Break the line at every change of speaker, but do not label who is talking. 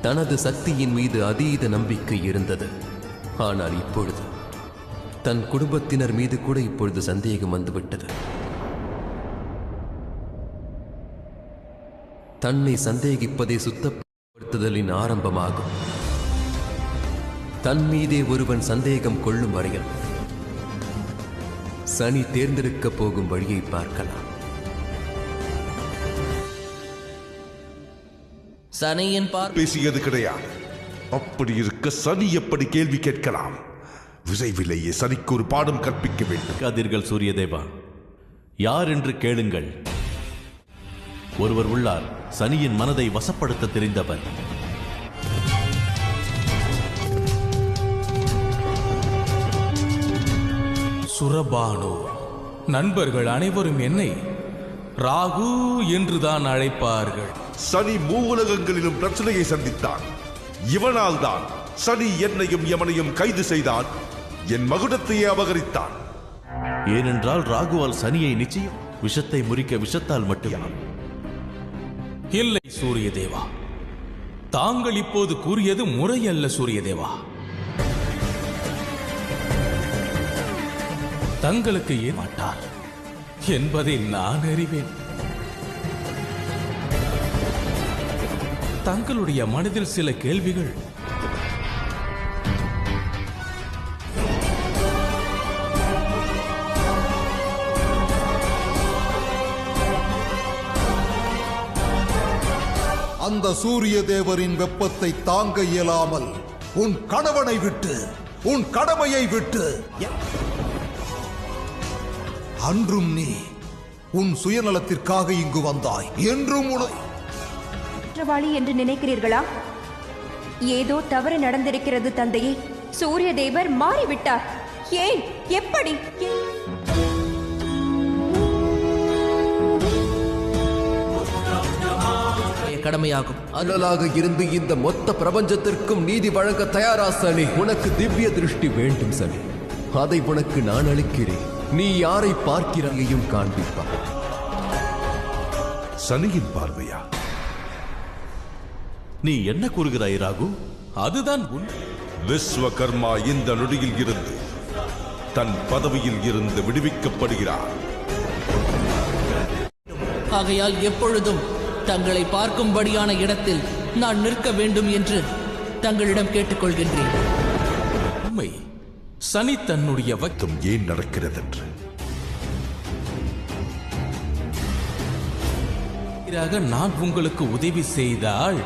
தனது சக்தியின் மீது அதீத நம்பிக்கை இருந்தது. ஆனால் இப்பொழுது தன் குடும்பத்தினர் மீது கூட இப்பொழுது சந்தேகம் வந்துவிட்டது. தன்னை சந்தேகிப்பதே சுத்தப்படுத்துதலின் ஆரம்பமாகும். தன் மீதே ஒருவன் சந்தேகம் கொள்ளும் வரையில் சனி தேர்ந்தெடுக்கப் போகும் வழியை பார்க்கலாம்.
சனியின்
பேசியது கிடையாது. அப்படி இருக்க சனி எப்படி கேள்வி கேட்கலாம்? விரைவிலேயே சனிக்கு ஒரு பாடம் கற்பிக்க வேண்டும்.
கதிர்கள் சூரியதேவா, யார் என்று கேளுங்கள். ஒருவர் உள்ளார், சனியின் மனதை வசப்படுத்த தெரிந்தவர்.
சுரபானு. நண்பர்கள் அனைவரும் என்னை ராகு என்றுதான் அழைப்பார்கள்.
சனி மூவுலகங்களிலும் பிரச்சனையை சந்தித்தான். இவனால் தான் சனி என்னையும் யமனையும் கைது செய்தான், என் மகுடத்தையே அபகரித்தான்.
ஏனென்றால் ராகுவால் சனியை நிச்சயம் விஷத்தை முறிக்க விஷத்தால் மட்டும்.
இல்லை சூரியதேவா, தாங்கள் இப்போது கூறியது முறையல்ல சூரியதேவா. தங்களுக்கு ஏமாட்டார் என்பதை நான் அறிவேன். தங்களுடைய மனதில் சில கேள்விகள்
அந்த சூரிய தேவரின் வெப்பத்தை தாங்க இயலாமல் உன் கணவனை விட்டு, உன் கடமையை விட்டு, அன்றும் நீ உன் சுயநலத்திற்காக இங்கு வந்தாய், என்றும்
குற்றவாளி என்று நினைக்கிறீர்களா? ஏதோ தவறு நடந்திருக்கிறது தந்தையே. சூரிய தேவர் மாறிவிட்டார். ஏன்? எப்படி?
கடமையாகும்.
அனலாக இருந்து இந்த மொத்த பிரபஞ்சத்திற்கும் நீதி வழங்க தயாரா சனி? உனக்கு திவ்ய திருஷ்டி வேண்டும் சனி, அதை உனக்கு நான் அளிக்கிறேன். நீ யாரை பார்க்கிறாயையும் காண்பிப்பார்.
சனியின் பார்வையா?
நீ என்ன கூறுகிறாய் ராகு?
அதுதான்
விஸ்வகர்மா இந்த நொடியில் இருந்து தன் பதவியில் இருந்து விடுவிக்கப்படுகிறார்.
ஆகையால் எப்பொழுதும் தங்களை பார்க்கும்படியான இடத்தில் நான் நிற்க வேண்டும் என்று தங்களிடம் கேட்டுக்கொள்கின்றேன்.
உண்மை, சனி தன்னுடைய
வக்தம் ஏன் நடக்கிறது என்று
நான் உங்களுக்கு உதவி செய்தால்